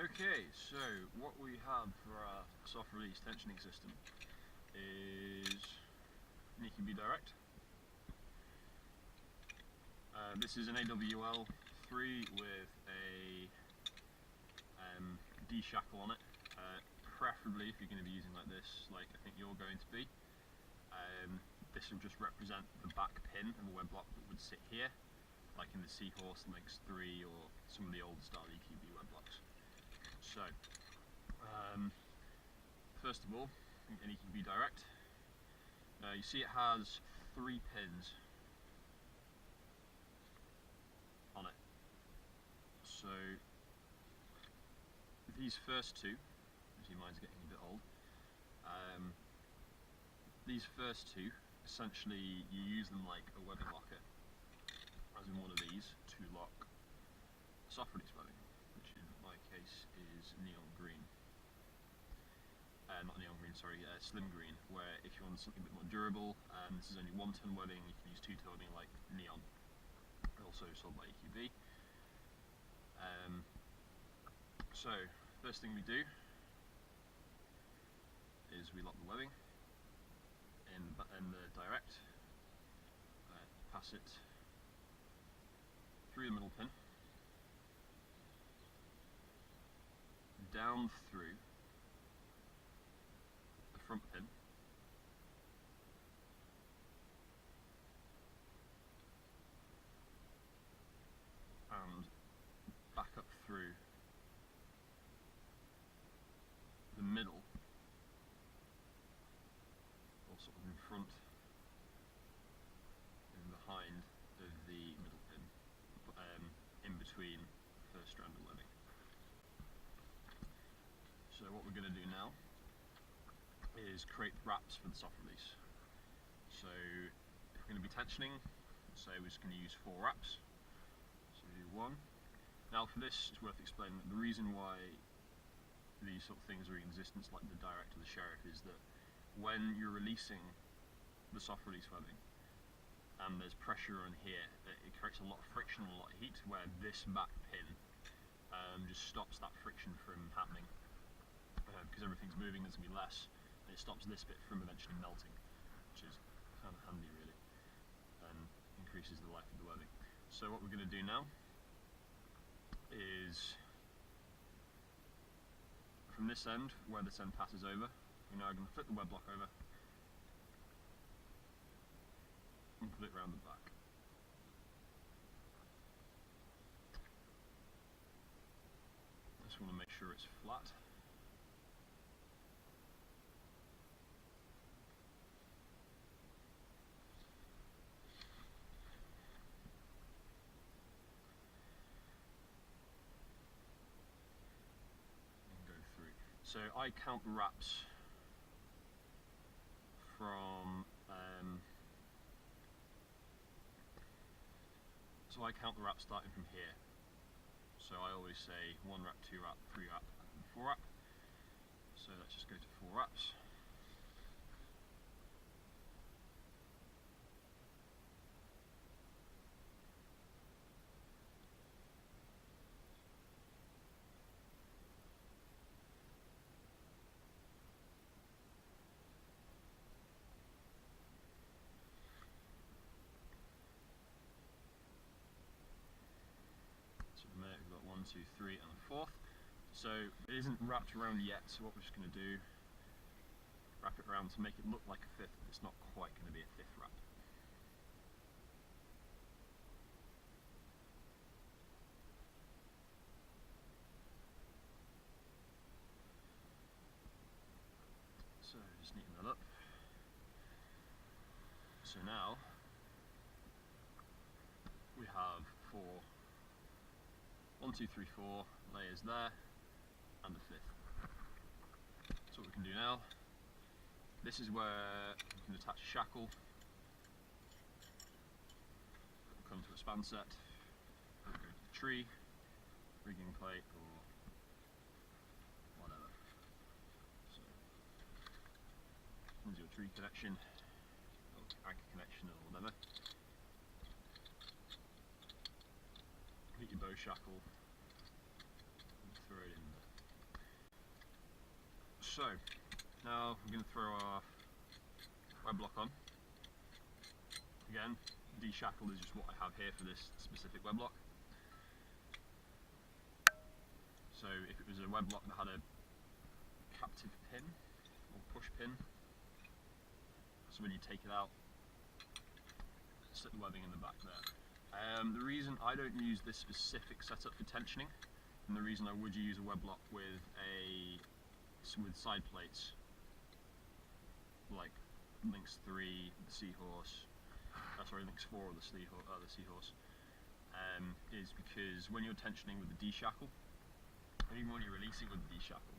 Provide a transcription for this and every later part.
Okay, so what we have for our soft release tensioning system is an EQB Direct. This is an AWL 3 with a D shackle on it, preferably if you're going to be using like this, like I think you're going to be. This will just represent the back pin of a web block that would sit here, like in the Seahorse Lynx 3 or some of the old style EQB web blocks. So, first of all, an EQB Direct. You see it has 3 pins on it. So, these first two, you see mine's getting a bit old, these first two, essentially you use them like a webbing locker, as in one of these, to lock soft release webbing, which in my case is neon green. Not neon green, sorry, slim green, where if you want something a bit more durable, this is only 1 ton webbing, you can use 2 toning like neon, also sold by EQB. So, first thing we do is we lock the webbing in the Direct, pass it through the middle pin, down through the front pin, and back up through the middle, or sort of in front and behind of the middle pin, in between the first strand of webbing. So what we're going to do now is create wraps for the soft release. So if we're going to be tensioning, so we're just going to use 4 wraps. So we do 1. Now for this, it's worth explaining that the reason why these sort of things are in existence, like the Direct or the Sheriff, is that when you're releasing the soft release webbing and there's pressure on here, it creates a lot of friction and a lot of heat, where this back pin just stops that friction from happening, because everything's moving, there's going to be less, and it stops this bit from eventually melting, which is kind of handy really, and increases the life of the webbing. So what we're going to do now is, from this end, where this end passes over, we're now going to flip the web block over and put it around the back. Just want to make sure it's flat. And go through. So I count the wraps from starting from here. So I always say 1 wrap, 2 wrap, 3 wrap, and 4 wrap. So let's just go to 4 wraps. We've got 1, 2, 3 and a 4th. So it isn't wrapped around yet, so what we're just going to do, wrap it around to make it look like a 5th, but it's not quite going to be a 5th wrap. So just neaten that up. So now we have 1, 2, 3, 4 layers there, and a 5th. So what we can do now, this is where we can attach a shackle, come to a span set, go to the tree, rigging plate, or whatever. So, here's your tree connection, or anchor connection, or whatever. Get your bow shackle and throw it in there. So, now we're going to throw our web lock on. Again, deshackled is just what I have here for this specific web lock. So if it was a web lock that had a captive pin or push pin, so when you take it out, slip the webbing in the back there. The reason I don't use this specific setup for tensioning, and the reason I would use a web lock with side plates, like Lynx 3, the Seahorse, Lynx 4 or the Seahorse, is because when you're tensioning with the D-shackle, and even when you're releasing with the D-shackle,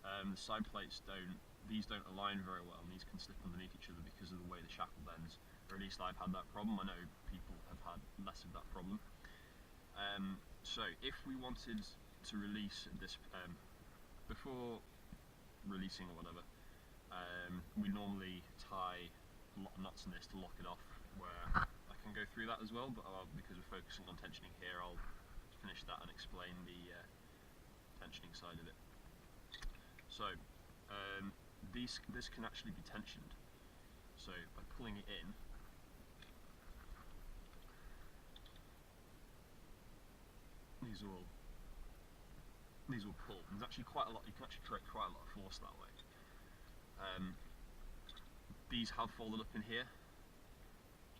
the side plates don't align very well, and these can slip underneath each other because of the way the shackle bends. Or at least I've had that problem. I know people have had less of that problem. So if we wanted to release this, before releasing or whatever, we normally tie a lot of knots in this to lock it off, where I can go through that as well, but because we're focusing on tensioning here, I'll finish that and explain the tensioning side of it. So this can actually be tensioned. So by pulling it in, these will pull. There's actually quite a lot. You can actually create quite a lot of force that way. These have folded up in here,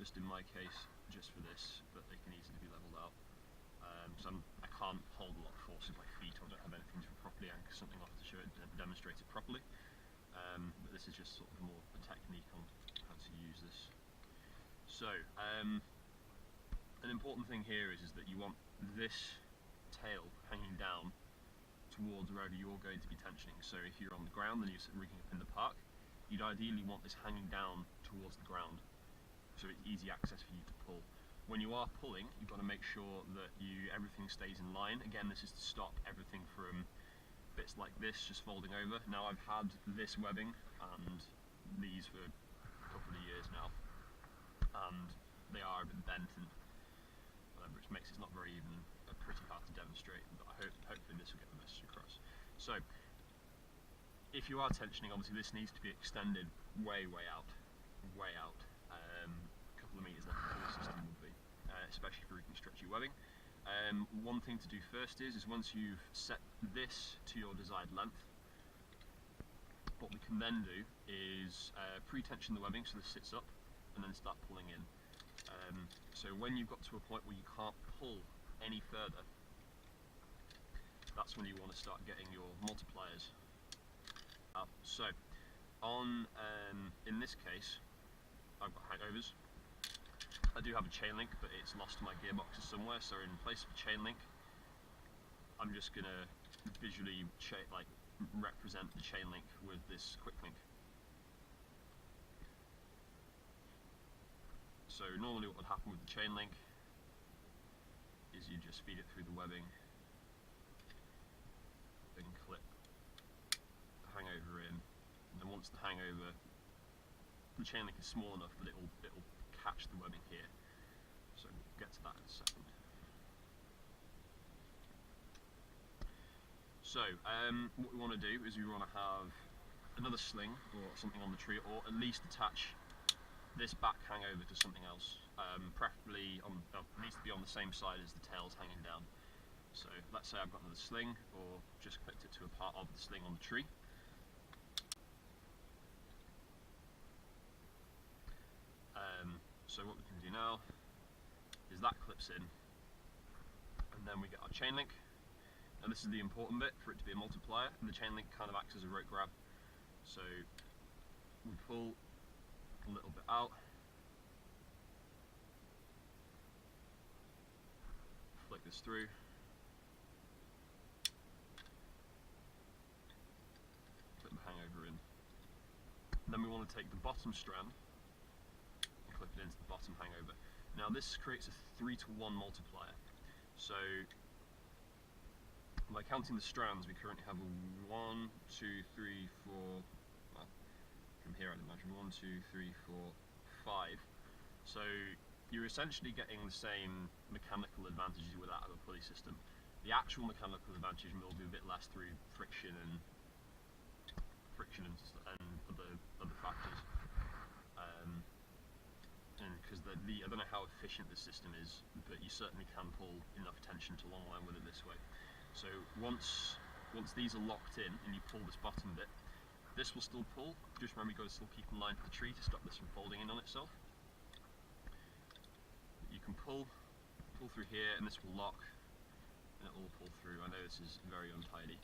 just in my case, just for this, but they can easily be leveled out. So I can't hold a lot of force with my feet, or I don't have anything to properly anchor something off to show it, demonstrate it properly. But this is just sort of more a technique on how to use this. So an important thing here is that you want this tail hanging down towards wherever you're going to be tensioning. So if you're on the ground and you're rigging up in the park, you'd ideally want this hanging down towards the ground, so it's easy access for you to pull. When you are pulling, you've got to make sure that everything stays in line. Again, this is to stop everything from bits like this just folding over. Now I've had this webbing and these for a couple of years now, and they are a bit bent and whatever, which makes it not very even pretty hard to demonstrate, but hopefully this will get the message across. So if you are tensioning, obviously this needs to be extended way out, a couple of meters like the full system would be, especially for rigging stretchy webbing. One thing to do first is once you've set this to your desired length, what we can then do is pre-tension the webbing so this sits up, and then start pulling in. So when you've got to a point where you can't pull any further, that's when you want to start getting your multipliers out. So in this case, I've got hangovers. I do have a chain link, but it's lost to my gearboxes somewhere, so in place of a chain link, I'm just going to visually represent the chain link with this quick link. So normally what would happen with the chain link is you just feed it through the webbing, then clip the hangover in, and then once the chain link is small enough that it'll catch the webbing here. So we'll get to that in a second. So what we want to do is we want to have another sling or something on the tree, or at least attach this back hangover to something else, preferably needs to be on the same side as the tails hanging down. So let's say I've got another sling, or just clipped it to a part of the sling on the tree. So what we can do now is that clips in, and then we get our chain link. And this is the important bit for it to be a multiplier, and the chain link kind of acts as a rope grab. So we pull a little bit out, flick this through, clip the hangover in. Then we want to take the bottom strand and clip it into the bottom hangover. Now this creates a 3-to-1 multiplier. So by counting the strands, we currently have a 1, 2, 3, 4, well, from here I'd imagine 1, 2, 3, 4, 5. So you're essentially getting the same mechanical advantages with that of a pulley system. The actual mechanical advantage will be a bit less through friction and friction and other factors. And because I don't know how efficient this system is, but you certainly can pull enough tension to long line with it this way. So once these are locked in and you pull this bottom bit, this will still pull. Just remember, you've got to still keep in line to the tree to stop this from folding in on itself. You can pull through here, and this will lock, and it will pull through. I know this is very untidy,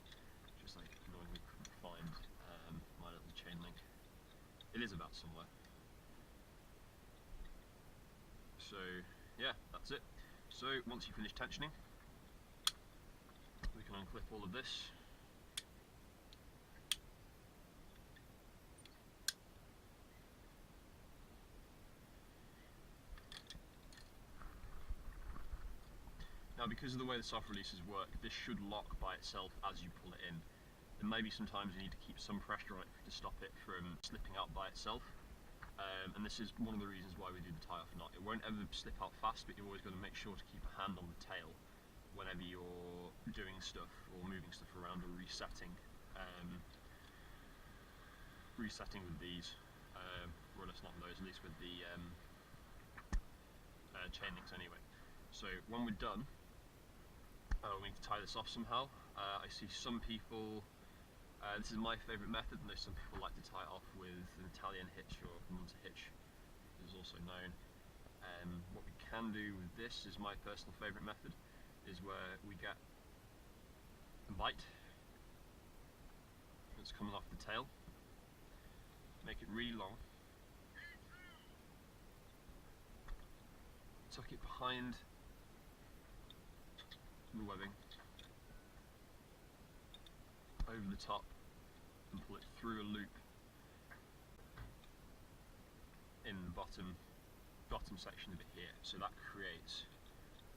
just like annoyingly couldn't find my little chain link. It is about somewhere. So yeah, that's it. So once you finish tensioning, we can unclip all of this. Now, because of the way the soft releases work, this should lock by itself as you pull it in. And maybe sometimes you need to keep some pressure on it to stop it from slipping out by itself. And this is one of the reasons why we do the tie-off knot. It won't ever slip out fast, but you're always going to make sure to keep a hand on the tail whenever you're doing stuff or moving stuff around or resetting. Resetting with these, well, it's not those, at least with the chain links anyway. So when we're done, we need to tie this off somehow. I see some people, this is my favourite method, and there's some people like to tie it off with an Italian hitch or Munter hitch, is also known. What we can do with this is my personal favourite method, is where we get a bite that's coming off the tail, make it really long, tuck it behind the webbing, over the top, and pull it through a loop in the bottom section of it here. So that creates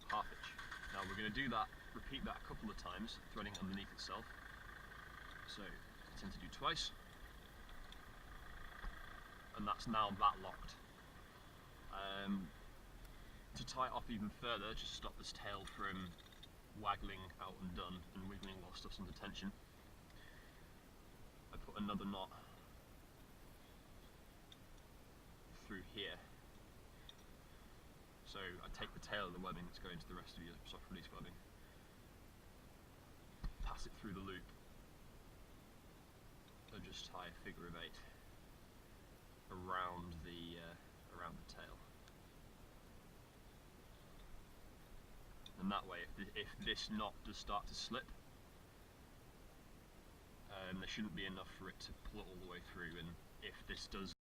half hitch. Now we're going to do that, repeat that a couple of times, threading underneath itself. So I tend to do twice, and that's now that locked. To tie it off even further, just stop this tail from waggling out and done and wiggling while stuff's under tension. I put another knot through here. So I take the tail of the webbing that's going to the rest of your soft release webbing, pass it through the loop, and just tie a figure of 8 around the tail. And that way, if this knot does start to slip, there shouldn't be enough for it to pull it all the way through, and if this does